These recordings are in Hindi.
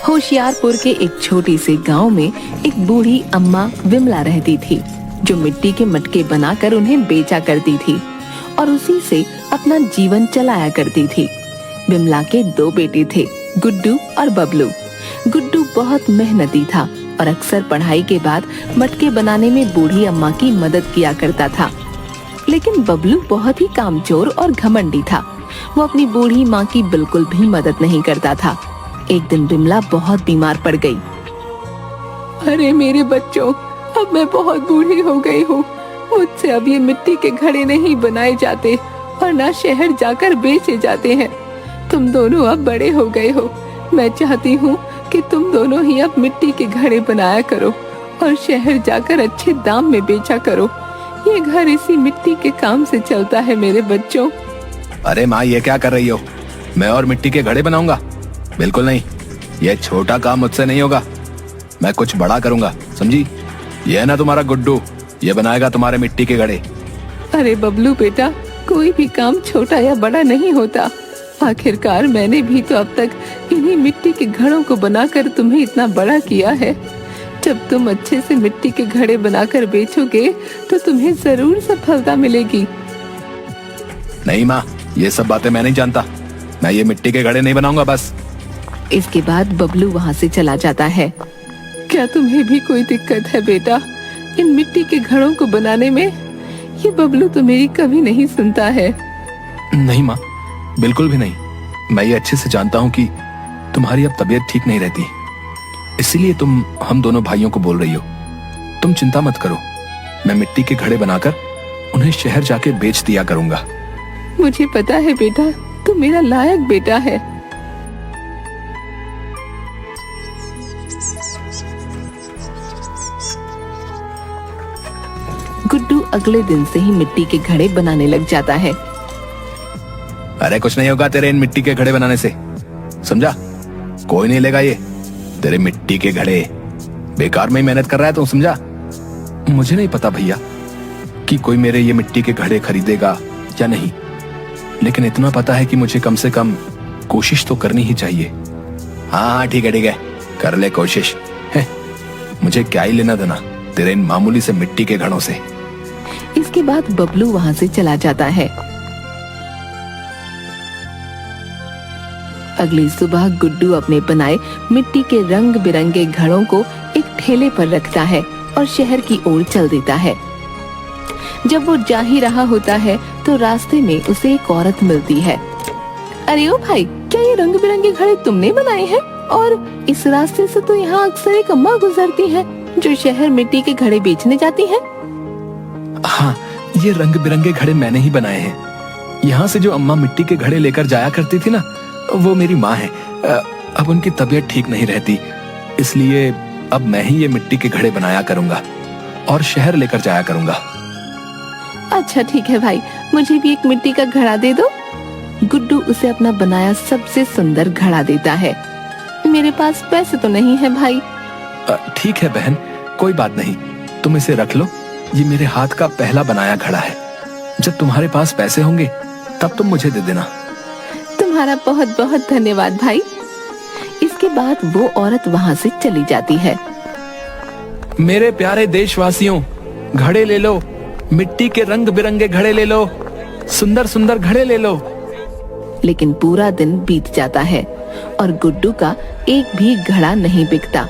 होशियारपुर के एक छोटे से गांव में एक बूढ़ी अम्मा विमला रहती थी, जो मिट्टी के मटके बनाकर उन्हें बेचा करती थी और उसी से अपना जीवन चलाया करती थी। विमला के 2 बेटे थे, गुड्डू और बबलू। गुड्डू बहुत मेहनती था और अक्सर पढ़ाई के बाद मटके बनाने में बूढ़ी अम्मा की मदद किया करता था। लेकिन बबलू बहुत ही कामचोर और घमंडी था। वो अपनी बूढ़ी माँ की बिल्कुल भी मदद नहीं करता था। एक दिन विमला बहुत बीमार पड़ गई। अरे मेरे बच्चों, अब मैं बहुत बूढ़ी हो गई हूँ। मुझसे अब ये मिट्टी के घड़े नहीं बनाए जाते और ना शहर जाकर बेचे जाते हैं। तुम दोनों अब बड़े हो गए हो। मैं चाहती हूँ कि तुम दोनों ही अब मिट्टी के घड़े बनाया करो और शहर जाकर अच्छे दाम में बेचा करो। ये घर इसी मिट्टी के काम से चलता है मेरे बच्चों। अरे माँ, ये क्या कर रही हो? मैं और मिट्टी के घड़े बनाऊंगा? बिल्कुल नहीं, ये छोटा काम मुझसे नहीं होगा। मैं कुछ बड़ा करूंगा, समझी? ये है ना तुम्हारा गुड्डू, ये बनाएगा तुम्हारे मिट्टी के घड़े। अरे बबलू बेटा, कोई भी काम छोटा या बड़ा नहीं होता। आखिरकार मैंने भी तो अब तक इन्हीं मिट्टी के घड़ों को बनाकर तुम्हें इतना बड़ा किया है। जब तुम अच्छे से मिट्टी के घड़े बनाकर बेचोगे तो तुम्हें जरूर सफलता मिलेगी। नहीं माँ, ये सब बातें मैं नहीं जानता। मैं ये मिट्टी के घड़े नहीं बनाऊंगा बस। इसके बाद बबलू वहाँ से चला जाता है। क्या तुम्हें भी कोई दिक्कत है बेटा इन मिट्टी के घड़ों को बनाने में? ये बबलू तो मेरी कभी नहीं सुनता है। नहीं माँ, बिल्कुल भी नहीं। मैं ये अच्छे से जानता हूँ कि तुम्हारी अब तबीयत ठीक नहीं रहती, इसीलिए तुम हम दोनों भाइयों को बोल रही हो। तुम चिंता मत करो, मैं मिट्टी के घड़े बनाकर उन्हें शहर जाके बेच दिया करूंगा। मुझे पता है बेटा, तू मेरा लायक बेटा है। गुड्डू अगले दिन से ही मिट्टी के घड़े बनाने लग जाता है। अरे कुछ नहीं होगा तेरे इन मिट्टी के घड़े बनाने से, समझा? कोई नहीं लेगा ये तेरे मिट्टी के घड़े। बेकार में ही मेहनत कर रहा है तू, समझा? मुझे नहीं पता भैया कि कोई मेरे ये मिट्टी के घड़े खरीदेगा या नहीं, लेकिन इतना पता है कि मुझे कम से कम कोशिश तो करनी ही चाहिए। हाँ ठीक है, कर ले कोशिश है। मुझे क्या ही लेना देना तेरे इन मामूली से मिट्टी के घड़ों से। इसके बाद बबलू वहाँ से चला जाता है। अगली सुबह गुड्डू अपने बनाए मिट्टी के रंग बिरंगे घड़ों को एक ठेले पर रखता है और शहर की ओर चल देता है। जब वो जा ही रहा होता है तो रास्ते में उसे एक औरत मिलती है। अरे ओ भाई, क्या ये रंग बिरंगे घड़े तुमने बनाए हैं? और इस रास्ते से तो यहाँ अक्सर एक अम्मा गुजरती है जो शहर मिट्टी के घड़े बेचने जाती है। हाँ, ये रंग बिरंगे घड़े मैंने ही बनाए हैं। यहाँ से जो अम्मा मिट्टी के घड़े लेकर जाया करती थी ना, वो मेरी माँ है। अब उनकी तबीयत ठीक नहीं रहती, इसलिए अब मैं ही ये मिट्टी के घड़े बनाया करूंगा और शहर लेकर जाया करूंगा। अच्छा ठीक है भाई, मुझे भी एक मिट्टी का घड़ा दे दो। गुड्डू उसे अपना बनाया सबसे सुंदर घड़ा देता है। मेरे पास पैसे तो नहीं है भाई। ठीक है बहन, कोई बात नहीं, तुम इसे रख लो। ये मेरे हाथ का पहला बनाया घड़ा है। जब तुम्हारे पास पैसे होंगे तब तुम मुझे दे देना। तुम्हारा बहुत बहुत धन्यवाद भाई। इसके बाद वो औरत वहाँ से चली जाती है। मेरे प्यारे देशवासियों, घड़े ले लो, मिट्टी के रंग बिरंगे घड़े ले लो, सुंदर सुंदर घड़े ले लो। लेकिन पूरा दिन बीत जाता है और गुड्डू का एक भी घड़ा नहीं बिकता।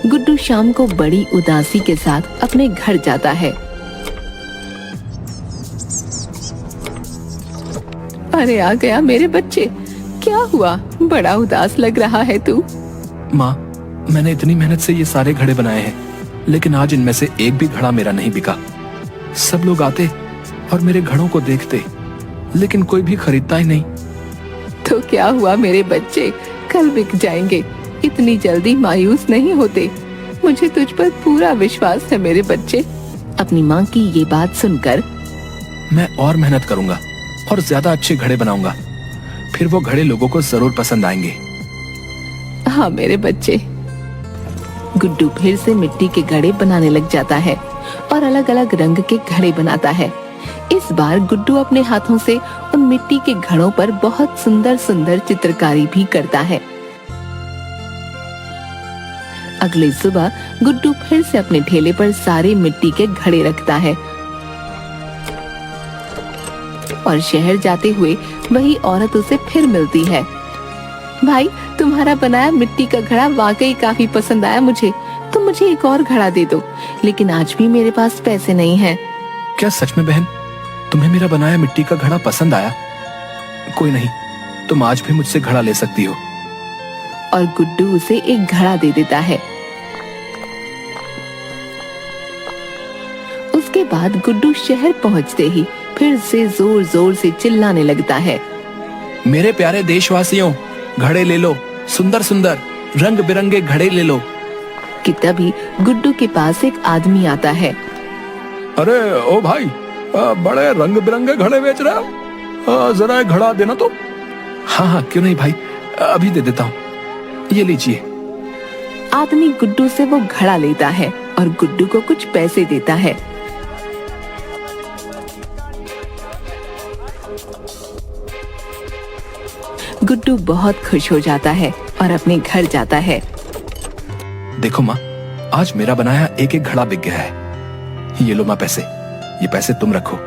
गुड्डू शाम को बड़ी उदासी के साथ अपने घर जाता है। अरे आ गया मेरे बच्चे, क्या हुआ? बड़ा उदास लग रहा है तू। माँ, मैंने इतनी मेहनत से ये सारे घड़े बनाए हैं, लेकिन आज इनमें से एक भी घड़ा मेरा नहीं बिका। सब लोग आते और मेरे घड़ों को देखते, लेकिन कोई भी खरीदता ही नहीं। तो क्या हुआ मेरे बच्चे, कल बिक जाएंगे। इतनी जल्दी मायूस नहीं होते। मुझे तुझ पर पूरा विश्वास है मेरे बच्चे। अपनी माँ की ये बात सुनकर मैं और मेहनत करूंगा और ज्यादा अच्छे घड़े बनाऊंगा, फिर वो घड़े लोगों को जरूर पसंद आएंगे। हाँ मेरे बच्चे। गुड्डू फिर से मिट्टी के घड़े बनाने लग जाता है और अलग अलग रंग के घड़े बनाता है। इस बार गुड्डू अपने हाथों से उन मिट्टी के घड़ों पर बहुत सुंदर सुंदर चित्रकारी भी करता है। अगली सुबह गुड्डू फिर से अपने ठेले पर सारे मिट्टी के घड़े रखता है और शहर जाते हुए वही औरत उसे फिर मिलती है। भाई, तुम्हारा बनाया मिट्टी का घड़ा वाकई काफी पसंद आया मुझे, तुम मुझे एक और घड़ा दे दो, लेकिन आज भी मेरे पास पैसे नहीं हैं। क्या सच में बहन, तुम्हें मेरा बनाया मिट्टी का घड़ा पसंद आया? कोई नहीं, तुम आज भी मुझसे घड़ा ले सकती हो। और गुड्डू उसे एक घड़ा दे देता है। उसके बाद गुड्डू शहर पहुंचते ही फिर से जोर जोर से चिल्लाने लगता है, मेरे प्यारे देशवासियों, घड़े ले लो, सुंदर सुंदर रंग बिरंगे घड़े ले लो। कि तभी गुड्डू के पास एक आदमी आता है। अरे ओ भाई, बड़े रंग बिरंगे घड़े बेच रहे हो, जरा एक घड़ा देना तो। हाँ हाँ, क्यों नहीं भाई, अभी दे देता हूँ, ये लीजिए। आदमी गुड्डू से वो घड़ा लेता है और गुड्डू को कुछ पैसे देता है। गुड्डू बहुत खुश हो जाता है और अपने घर जाता है। देखो माँ, आज मेरा बनाया एक एक घड़ा बिक गया है। ये लो माँ पैसे, ये पैसे तुम रखो।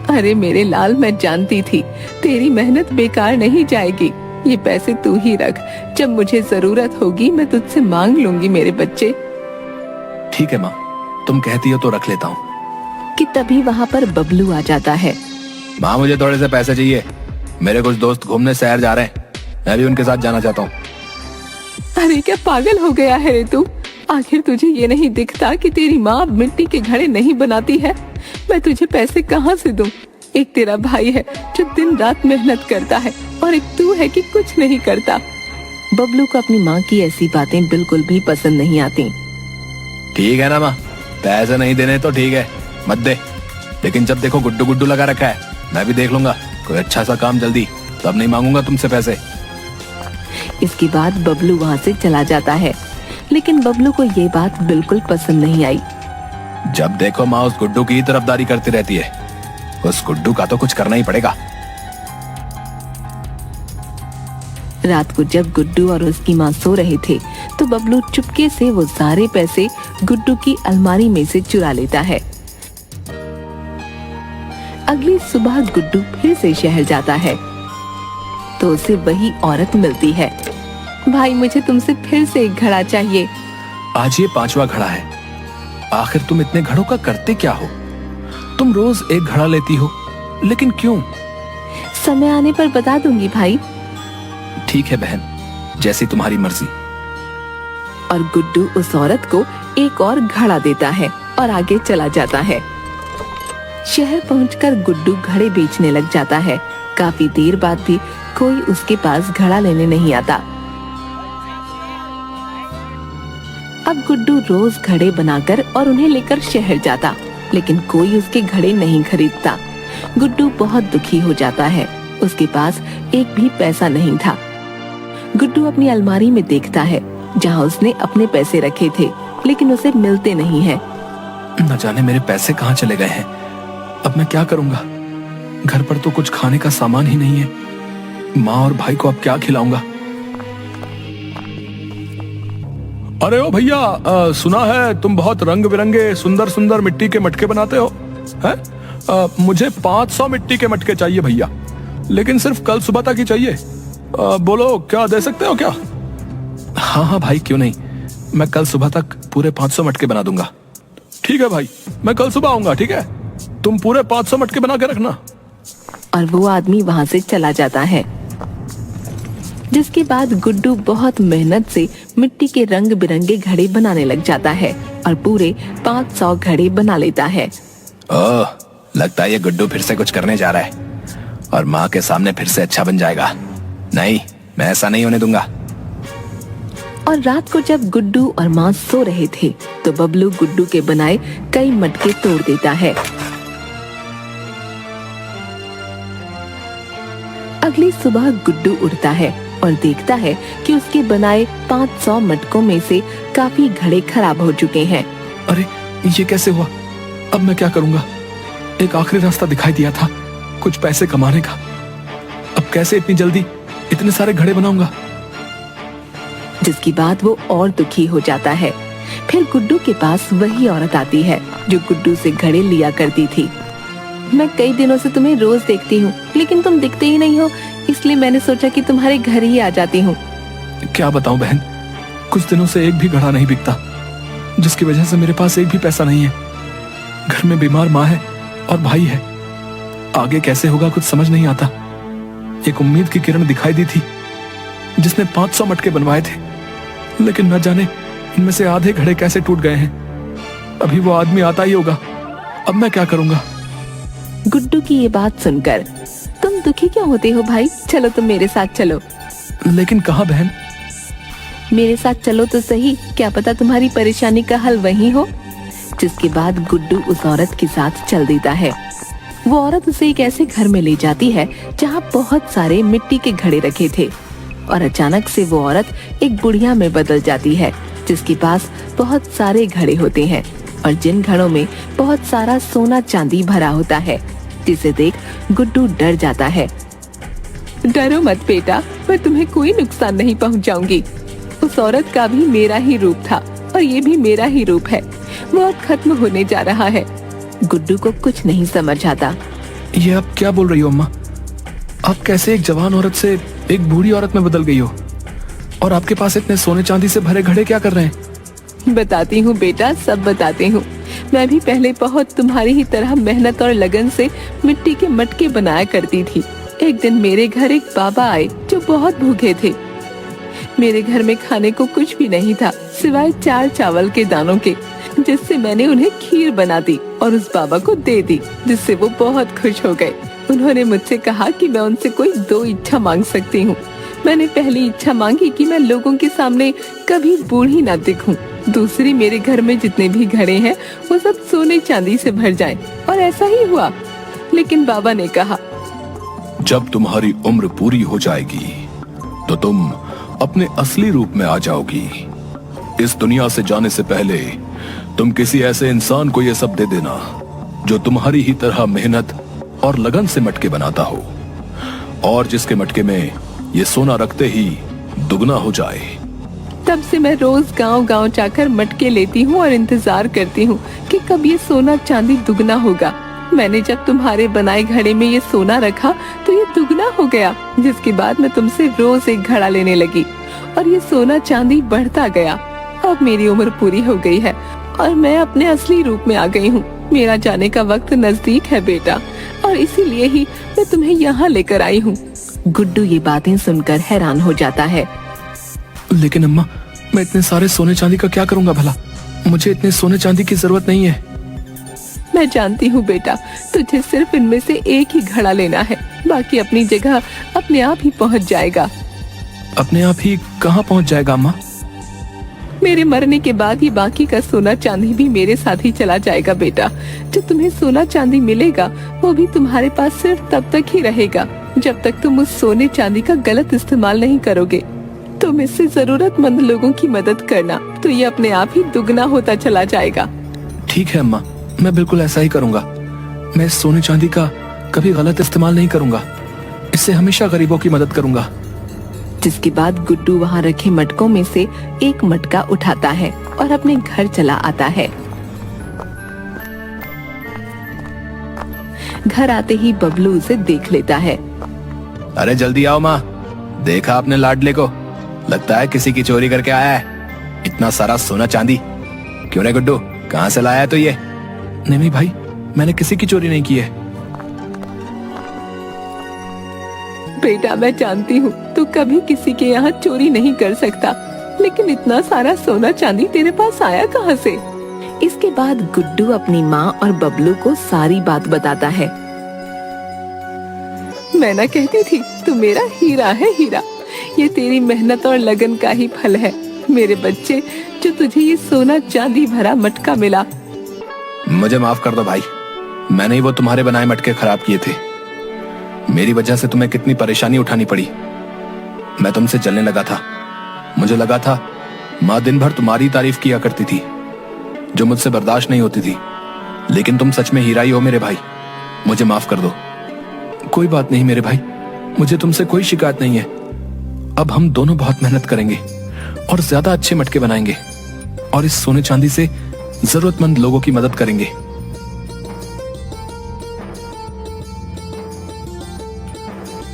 अरे मेरे लाल, मैं जानती थी तेरी मेहनत बेकार नहीं जाएगी। ये पैसे तू ही रख, जब मुझे जरूरत होगी मैं तुझसे मांग लूंगी मेरे बच्चे। ठीक है माँ, तुम कहती हो तो रख लेता हूँ। कि तभी वहाँ पर बबलू आ जाता है। माँ, मुझे थोड़े से पैसे चाहिए, मेरे कुछ दोस्त घूमने शहर जा रहे हैं, मैं भी उनके साथ जाना चाहता हूँ। अरे क्या पागल हो गया है रे तू? आखिर तुझे ये नहीं दिखता कि तेरी माँ मिट्टी के घड़े नहीं बनाती है? मैं तुझे पैसे कहाँ से दूं? एक तेरा भाई है जो दिन रात मेहनत करता है और एक तू है कि कुछ नहीं करता। बबलू को अपनी माँ की ऐसी बातें बिल्कुल भी पसंद नहीं आती। ठीक है ना माँ, पैसे नहीं देने तो ठीक है, मत दे, लेकिन जब देखो गुड्डू गुड्डू लगा रखा है, मैं भी देख लूंगा कोई अच्छा सा काम जल्दी, तब नहीं मांगूंगा तुमसे पैसे। इसके बाद बबलू वहाँ से चला जाता है, लेकिन बबलू को ये बात बिल्कुल पसंद नहीं आई। जब देखो माँ उस गुड्डू की तरफदारी करती रहती है, उस गुड्डू का तो कुछ करना ही पड़ेगा। रात को जब गुड्डू और उसकी माँ सो रहे थे, तो बबलू चुपके से वो सारे पैसे गुड्डू की अलमारी में से चुरा लेता है। अगली सुबह गुड्डू फिर से शहर जाता है, तो उसे वही औरत मिलती है। भाई, मुझे तुमसे फिर से एक घड़ा चाहिए। आज ये 5वां घड़ा है। आखिर तुम इतने घड़ों का करते क्या हो? तुम रोज एक घड़ा लेती हो, लेकिन क्यों? समय आने पर बता दूंगी भाई। ठीक है बहन, जैसी तुम्हारी मर्जी। और गुड्डू उस औरत को एक और घड़ा देता है और आगे चला जाता है। शहर पहुंचकर गुड्डू घड़े बेचने लग जाता है। काफी देर बाद भी कोई उसके पास घड़ा लेने नहीं आता। अब गुड्डू रोज घड़े बनाकर और उन्हें लेकर शहर जाता, लेकिन कोई उसके घड़े नहीं खरीदता। गुड्डू बहुत दुखी हो जाता है। उसके पास एक भी पैसा नहीं था। गुड्डू अपनी अलमारी में देखता है, जहाँ उसने अपने पैसे रखे थे, लेकिन उसे मिलते नहीं हैं। न जाने मेरे पैसे कहाँ चले गए हैं। अब मैं क्या करूंगा? घर पर तो कुछ खाने का सामान ही नहीं है। माँ और भाई को अब क्या खिलाऊंगा? अरे ओ भैया, सुना है तुम बहुत रंग बिरंगे सुंदर सुंदर मिट्टी के मटके बनाते हो, हैं? मुझे 500 मिट्टी के मटके चाहिए भैया, लेकिन सिर्फ कल सुबह तक ही चाहिए। बोलो, क्या दे सकते हो क्या? हाँ हाँ भाई, क्यों नहीं, मैं कल सुबह तक पूरे 500 मटके बना दूंगा। ठीक है भाई, मैं कल सुबह आऊंगा। ठीक है, तुम पूरे 500 मटके बना के रखना। और वो आदमी वहाँ से चला जाता है। जिसके बाद गुड्डू बहुत मेहनत से मिट्टी के रंग बिरंगे घड़े बनाने लग जाता है और पूरे 500 घड़े बना लेता है। ओह, लगता है ये गुड्डू फिर से कुछ करने जा रहा है और माँ के सामने फिर से अच्छा बन जाएगा। नहीं, मैं ऐसा नहीं होने दूंगा। और रात को जब गुड्डू और माँ सो रहे थे, तो बबलू गुड्डू के बनाए कई मटके तोड़ देता है। अगली सुबह गुड्डू उठता है और देखता है कि उसके बनाए 500 मटकों में से काफी घड़े खराब हो चुके हैं। अरे ये कैसे हुआ? अब मैं क्या करूंगा? एक आखिरी रास्ता दिखाई दिया था कुछ पैसे कमाने का। अब कैसे इतनी जल्दी इतने सारे घड़े बनाऊंगा? जिसकी बात वो और दुखी हो जाता है। फिर गुड्डू के पास वही औरत आती है जो गुड्डू से घड़े लिया करती थी। मैं कई दिनों से तुम्हें रोज देखती हूँ, लेकिन तुम दिखते ही नहीं हो, इसलिए मैंने सोचा कि तुम्हारे घर ही आ जाती हूँ। क्या बताऊं बहन, कुछ दिनों से एक भी घड़ा नहीं बिकता, जिसकी वजह से मेरे पास एक भी पैसा नहीं है। घर में बीमार माँ है और भाई है, आगे कैसे होगा कुछ समझ नहीं आता। एक उम्मीद की किरण दिखाई दी थी जिसने 500 मटके बनवाए थे, लेकिन न जाने इनमें से आधे घड़े कैसे टूट गए हैं। अभी वो आदमी आता ही होगा, अब मैं क्या करूंगा। गुड्डू की ये बात सुनकर, तुम दुखी क्यों होते हो भाई? चलो तुम मेरे साथ चलो। लेकिन कहाँ बहन? मेरे साथ चलो तो सही, क्या पता तुम्हारी परेशानी का हल वही हो। जिसके बाद गुड्डू उस औरत के साथ चल देता है। वो औरत उसे एक ऐसे घर में ले जाती है जहाँ बहुत सारे मिट्टी के घड़े रखे थे, और अचानक से वो औरत एक बुढ़िया में बदल जाती है जिसके पास बहुत सारे घड़े होते हैं और जिन घड़ों में बहुत सारा सोना चांदी भरा होता है, जिसे देख गुड्डू डर जाता है। डरो मत बेटा, मैं तुम्हें कोई नुकसान नहीं पहुंचाऊंगी। उस औरत का भी मेरा ही रूप था और ये भी मेरा ही रूप है, वो अब खत्म होने जा रहा है। गुड्डू को कुछ नहीं समझ आता। ये आप क्या बोल रही हो अम्मा? आप कैसे एक जवान औरत से एक बूढ़ी औरत में बदल गई हो? और आपके पास इतने सोने चांदी से भरे घड़े क्या कर रहे हैं? बताती हूँ बेटा, सब बताती हूँ। मैं भी पहले बहुत तुम्हारी ही तरह मेहनत और लगन से मिट्टी के मटके बनाया करती थी। एक दिन मेरे घर एक बाबा आए जो बहुत भूखे थे। मेरे घर में खाने को कुछ भी नहीं था सिवाय 4 चावल के दानों के, जिससे मैंने उन्हें खीर बना दी और उस बाबा को दे दी, जिससे वो बहुत खुश हो गए। उन्होंने मुझसे कहा कि मैं उनसे कोई 2 इच्छा मांग सकती हूँ। मैंने पहली इच्छा मांगी कि मैं लोगों के सामने कभी बूढ़ी ना दिखूं। दूसरी, मेरे घर में जितने भी घड़े हैं वो सब सोने चांदी से भर जाएं, और ऐसा ही हुआ। लेकिन बाबा ने कहा, जब तुम्हारी उम्र पूरी हो जाएगी तो तुम अपने असली रूप में आ जाओगी। इस दुनिया से जाने से पहले तुम किसी ऐसे इंसान को ये सब दे देना जो तुम्हारी ही तरह मेहनत और लगन से मटके बनाता हो, और जिसके मटके में ये सोना रखते ही दुगना हो जाए। तब से मैं रोज गांव-गांव जाकर मटके लेती हूँ और इंतजार करती हूँ कि कब ये सोना चांदी दुगना होगा। मैंने जब तुम्हारे बनाए घड़े में ये सोना रखा तो ये दुगना हो गया, जिसके बाद मैं तुमसे रोज एक घड़ा लेने लगी और ये सोना चांदी बढ़ता गया। अब मेरी उम्र पूरी हो गई है और मैं अपने असली रूप में आ गई हूँ। मेरा जाने का वक्त नजदीक है बेटा, और इसीलिए ही मैं तुम्हें यहाँ लेकर आई हूँ। गुड्डू ये बातें सुनकर हैरान हो जाता है। लेकिन अम्मा, मैं इतने सारे सोने चांदी का क्या करूंगा भला? मुझे इतने सोने चांदी की जरूरत नहीं है। मैं जानती हूँ बेटा, तुझे सिर्फ इनमें से एक ही घड़ा लेना है, बाकी अपनी जगह अपने आप ही पहुँच जाएगा। अपने आप ही कहाँ पहुँच जाएगा अम्मा? मेरे मरने के बाद ये बाकी का सोना चांदी भी मेरे साथ ही चला जाएगा बेटा। जो तुम्हें सोना चांदी मिलेगा वो भी तुम्हारे पास सिर्फ तब तक ही रहेगा जब तक तुम उस सोने चांदी का गलत इस्तेमाल नहीं करोगे। तुम इससे जरूरतमंद लोगों की मदद करना तो ये अपने आप ही दुगना होता चला जाएगा। ठीक है अम्मा, मैं बिल्कुल ऐसा ही करूंगा। मैं इस सोने चांदी का कभी गलत इस्तेमाल नहीं करूंगा, इससे हमेशा गरीबों की मदद करूंगा। जिसके बाद गुड्डू वहाँ रखे मटकों में से एक मटका उठाता है और अपने घर चला आता है। घर आते ही बबलू उसे देख लेता है। अरे जल्दी आओ माँ, देखा आपने लाडले को? लगता है किसी की चोरी करके आया है। इतना सारा सोना चांदी। क्यों रे गुड्डू, कहाँ से लाया तो ये? नहीं भाई, मैंने किसी की चोरी नहीं की है। बेटा, मैं जानती हूँ तू कभी किसी के यहाँ चोरी नहीं कर सकता, लेकिन इतना सारा सोना चांदी तेरे पास आया कहाँ से? इसके बाद गुड्डू अपनी माँ और बबलू को सारी बात बताता है। मैं ना कहती थी तू मेरा हीरा है, हीरा। ये तेरी मेहनत और लगन का ही फल है मेरे बच्चे, जो तुझे ये सोना चांदी भरा मटका मिला। मुझे माफ कर दो भाई, मैंने ही वो तुम्हारे बनाए मटके खराब किए थे। मेरी वजह से तुम्हें कितनी परेशानी उठानी पड़ी। मैं तुमसे जलने लगा था। मुझे लगा था माँ दिन भर तुम्हारी तारीफ किया करती थी, जो मुझसे बर्दाश्त नहीं होती थी। लेकिन तुम सच में हीरा ही हो मेरे भाई, मुझे माफ कर दो। कोई बात नहीं मेरे भाई, मुझे तुमसे कोई शिकायत नहीं है। अब हम दोनों बहुत मेहनत करेंगे और ज्यादा अच्छे मटके बनाएंगे और इस सोने चांदी से जरूरतमंद लोगों की मदद करेंगे।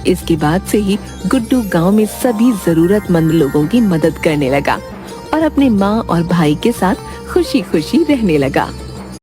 इसके बाद से ही गुड्डू गांव में सभी जरूरतमंद लोगों की मदद करने लगा और अपने माँ और भाई के साथ खुशी खुशी रहने लगा।